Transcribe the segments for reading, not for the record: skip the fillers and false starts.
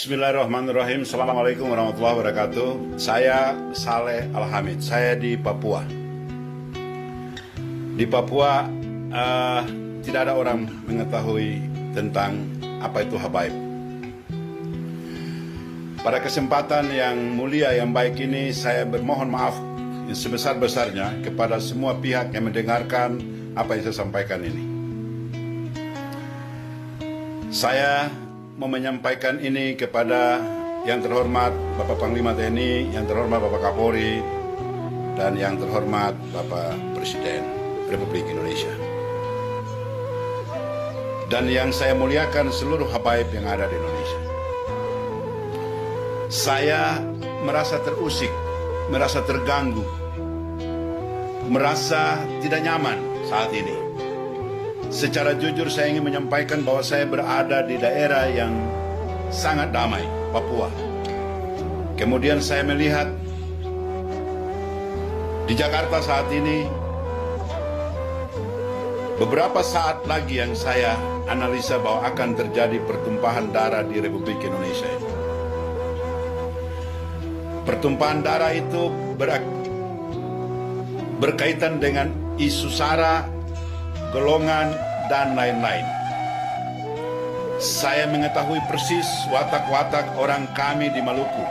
Bismillahirrahmanirrahim. Assalamualaikum warahmatullahi wabarakatuh. Saya Saleh Al-Hamid. Saya di Papua. Di Papua tidak ada orang mengetahui tentang apa itu habaib. Pada kesempatan yang mulia yang baik ini, saya bermohon maaf yang sebesar-besarnya kepada semua pihak yang mendengarkan apa yang saya sampaikan ini. Saya mau menyampaikan ini kepada yang terhormat Bapak Panglima TNI, yang terhormat Bapak Kapolri, dan yang terhormat Bapak Presiden Republik Indonesia. Dan yang saya muliakan seluruh habaib yang ada di Indonesia. Saya merasa terusik, merasa terganggu, merasa tidak nyaman saat ini. Secara jujur saya ingin menyampaikan bahwa saya berada di daerah yang sangat damai, Papua. Kemudian saya melihat di Jakarta saat ini, beberapa saat lagi yang saya analisa bahwa akan terjadi pertumpahan darah di Republik Indonesia ini. Pertumpahan darah itu berkaitan dengan isu SARA, golongan, dan lain-lain. Saya mengetahui persis watak-watak orang kami di Maluku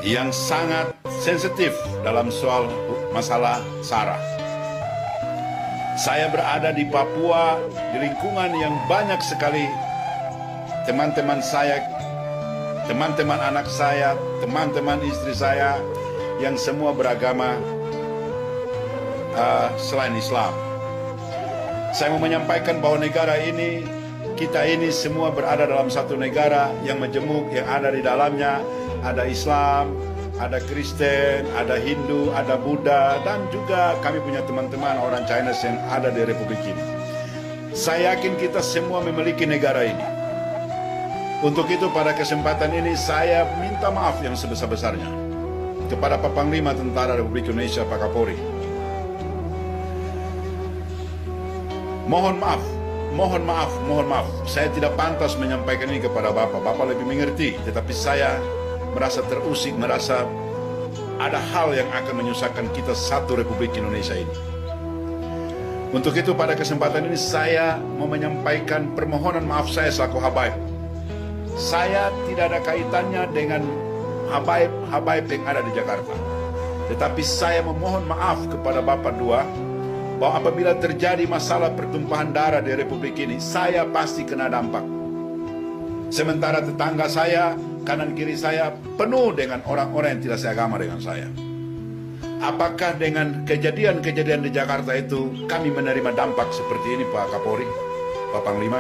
yang sangat sensitif dalam soal masalah SARA. Saya berada di Papua, di lingkungan yang banyak sekali teman-teman saya, teman-teman anak saya, teman-teman istri saya yang semua beragama selain Islam. Saya mau menyampaikan bahwa negara ini, kita ini semua berada dalam satu negara yang majemuk, yang ada di dalamnya ada Islam, ada Kristen, ada Hindu, ada Buddha, dan juga kami punya teman-teman orang China yang ada di Republik ini. Saya yakin kita semua memiliki negara ini. Untuk itu pada kesempatan ini saya minta maaf yang sebesar-besarnya kepada Pak Panglima Tentara Republik Indonesia, Pak Kapolri. Mohon maaf. Saya tidak pantas menyampaikan ini kepada Bapak. Bapak lebih mengerti, tetapi saya merasa terusik, merasa ada hal yang akan menyusahkan kita satu Republik Indonesia ini. Untuk itu pada kesempatan ini saya mau menyampaikan permohonan maaf saya selaku habaib. Saya tidak ada kaitannya dengan habaib yang ada di Jakarta. Tetapi saya memohon maaf kepada Bapak dua, bahwa apabila terjadi masalah pertumpahan darah di Republik ini, saya pasti kena dampak. Sementara tetangga saya, kanan kiri saya penuh dengan orang-orang yang tidak seagama dengan saya. Apakah dengan kejadian-kejadian di Jakarta itu kami menerima dampak seperti ini, Pak Kapolri, Pak Panglima?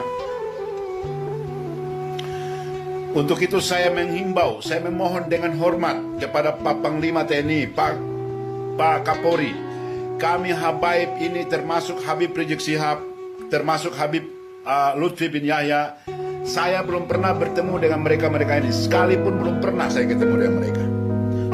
Untuk itu saya menghimbau, saya memohon dengan hormat kepada Pak Panglima TNI, Pak Kapolri. Kami habaib ini termasuk Habib Rizik Syihab, termasuk Habib Lutfi bin Yahya. Saya belum pernah bertemu dengan mereka-mereka ini. Sekalipun belum pernah saya ketemu dengan mereka.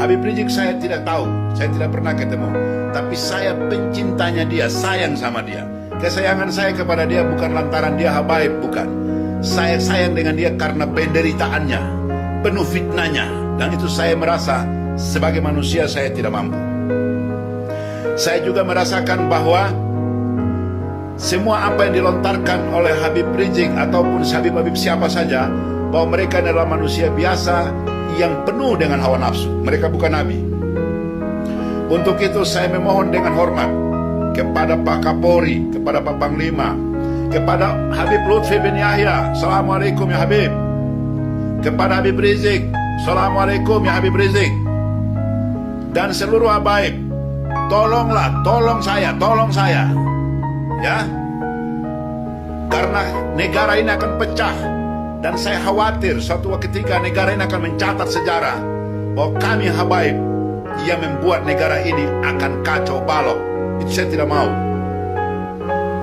Habib Rizik saya tidak tahu, saya tidak pernah ketemu. Tapi saya pencintanya dia, sayang sama dia. Kesayangan saya kepada dia bukan lantaran dia habaib, bukan. Saya sayang dengan dia karena penderitaannya, penuh fitnahnya. Dan itu saya merasa sebagai manusia saya tidak mampu. Saya juga merasakan bahwa semua apa yang dilontarkan oleh Habib Rizik ataupun Habib siapa saja, bahwa mereka adalah manusia biasa yang penuh dengan hawa nafsu. Mereka bukan nabi. Untuk itu saya memohon dengan hormat kepada Pak Kapolri, kepada Pak Panglima, kepada Habib Lutfi bin Yahya, Assalamualaikum ya Habib. Kepada Habib Rizik, Assalamualaikum ya Habib Rizik. Dan seluruh habaib, tolong saya, ya, karena negara ini akan pecah, dan saya khawatir suatu ketika negara ini akan mencatat sejarah bahwa kami habaib yang membuat negara ini akan kacau balau. Itu saya tidak mau.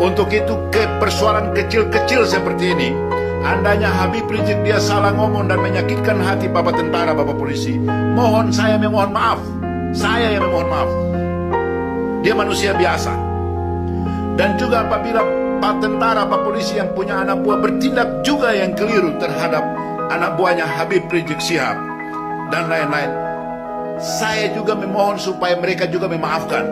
Untuk itu ke persoalan kecil-kecil seperti ini, andainya Habib Rizik dia salah ngomong dan menyakitkan hati Bapak tentara, Bapak polisi, saya memohon maaf. Saya yang memohon maaf. Dia manusia biasa. Dan juga apabila Pak tentara, Pak polisi yang punya anak buah bertindak juga yang keliru terhadap anak buahnya Habib Rizik Syihab, dan lain-lain. Saya juga memohon supaya mereka juga memaafkan.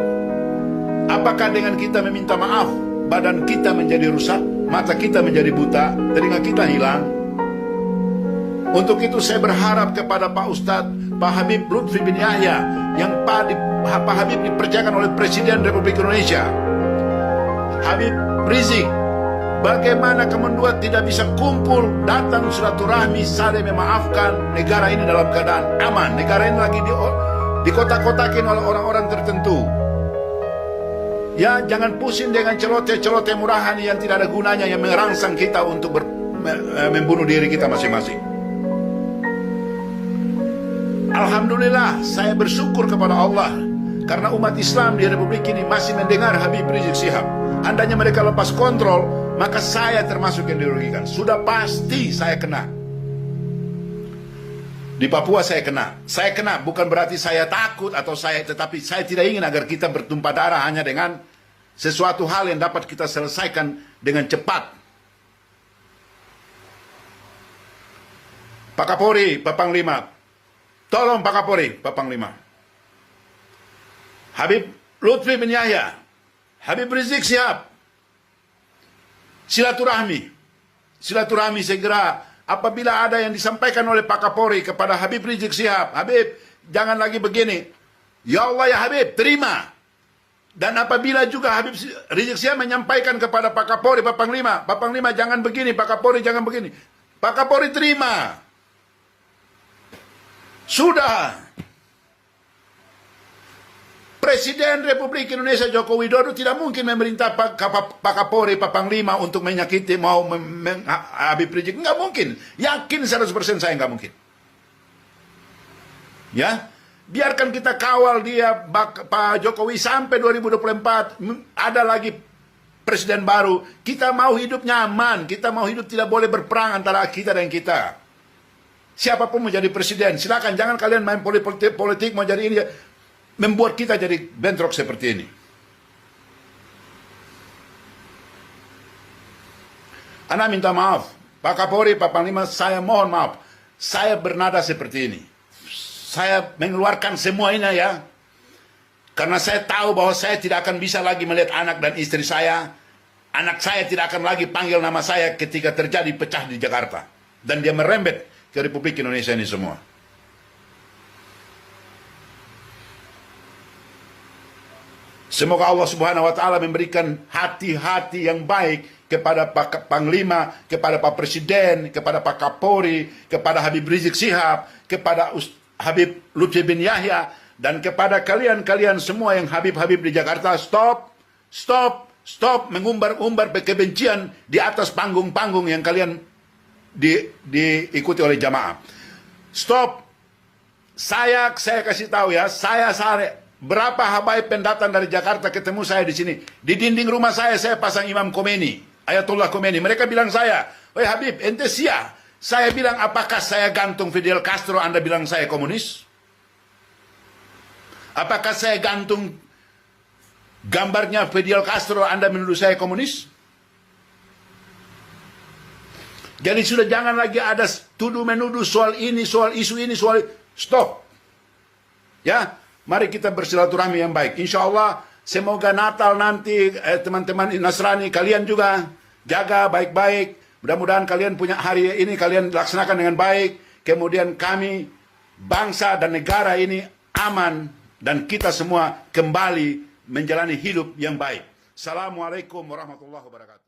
Apakah dengan kita meminta maaf, badan kita menjadi rusak, mata kita menjadi buta, telinga kita hilang? Untuk itu saya berharap kepada Pak Ustadz, Pak Habib Lutfi bin Yahya, yang Pak Habib dipercayakan oleh Presiden Republik Indonesia. Habib Rizik, bagaimana kamu dua tidak bisa kumpul, datang silaturahmi, saling memaafkan, negara ini dalam keadaan aman. Negara ini lagi dikotak-kotakin oleh orang-orang tertentu. Ya, jangan pusing dengan celoteh-celoteh murahan yang tidak ada gunanya, yang merangsang kita untuk membunuh diri kita masing-masing. Alhamdulillah, saya bersyukur kepada Allah karena umat Islam di Republik ini masih mendengar Habib Rizik Syihab. Andainya mereka lepas kontrol, maka saya termasuk yang dirugikan. Sudah pasti saya kena. Di Papua saya kena. Saya kena bukan berarti saya takut atau tetapi saya tidak ingin agar kita bertumpah darah hanya dengan sesuatu hal yang dapat kita selesaikan dengan cepat. Pak Kapolri, Pak Panglima, tolong Pak Kapolri, Pak Panglima, Habib Lutfi bin Yahya, Habib Rizik Syihab, silaturahmi segera. Apabila ada yang disampaikan oleh Pak Kapolri kepada Habib Rizik Syihab, Habib jangan lagi begini, ya Allah ya Habib, terima. Dan apabila juga Habib Rizik Syihab menyampaikan kepada Pak Kapolri, Pak Panglima jangan begini, Pak Kapolri jangan begini, Pak Kapolri terima. Sudah. Presiden Republik Indonesia Joko Widodo tidak mungkin memerintah Pak Kapolri, Pak Panglima untuk menyakiti Habib Rizik. Nggak mungkin. Yakin 100% saya nggak mungkin. Ya, biarkan kita kawal dia, Pak Jokowi sampai 2024. Ada lagi presiden baru. Kita mau hidup nyaman. Kita mau hidup tidak boleh berperang antara kita dan kita. Siapapun mau jadi presiden, silakan. Jangan kalian main politik mau jadi ini, membuat kita jadi bentrok seperti ini. Ana minta maaf, Pak Kapolri, Pak Panglima, saya mohon maaf. Saya bernada seperti ini. Saya mengeluarkan semua ini ya, karena saya tahu bahwa saya tidak akan bisa lagi melihat anak dan istri saya. Anak saya tidak akan lagi panggil nama saya ketika terjadi pecah di Jakarta. Dan dia merembet ke Republik Indonesia ini semua. Semoga Allah Subhanahu wa Ta'ala memberikan hati-hati yang baik kepada Pak Panglima, kepada Pak Presiden, kepada Pak Kapolri, kepada Habib Rizik Syihab, kepada Habib Lutfi bin Yahya, dan kepada kalian-kalian semua yang Habib-Habib di Jakarta. Stop mengumbar-umbar kebencian di atas panggung-panggung yang kalian diikuti oleh jamaah. Stop. Saya kasih tahu ya, berapa habaib pendatang dari Jakarta ketemu saya di sini. Di dinding rumah saya pasang Imam Khomeini, Ayatullah Khomeini. Mereka bilang saya, "Woi Habib, ente sia." Saya bilang, apakah saya gantung Fidel Castro, Anda bilang saya komunis? Apakah saya gantung gambarnya Fidel Castro, Anda menuduh saya komunis? Jadi sudah jangan lagi ada tuduh-menuduh soal ini, soal isu ini, soal... Stop. Ya, mari kita bersilaturahmi yang baik. Insya Allah, semoga Natal nanti teman-teman Nasrani, kalian juga jaga baik-baik. Mudah-mudahan kalian punya hari ini, kalian laksanakan dengan baik. Kemudian kami, bangsa dan negara ini aman. Dan kita semua kembali menjalani hidup yang baik. Assalamualaikum warahmatullahi wabarakatuh.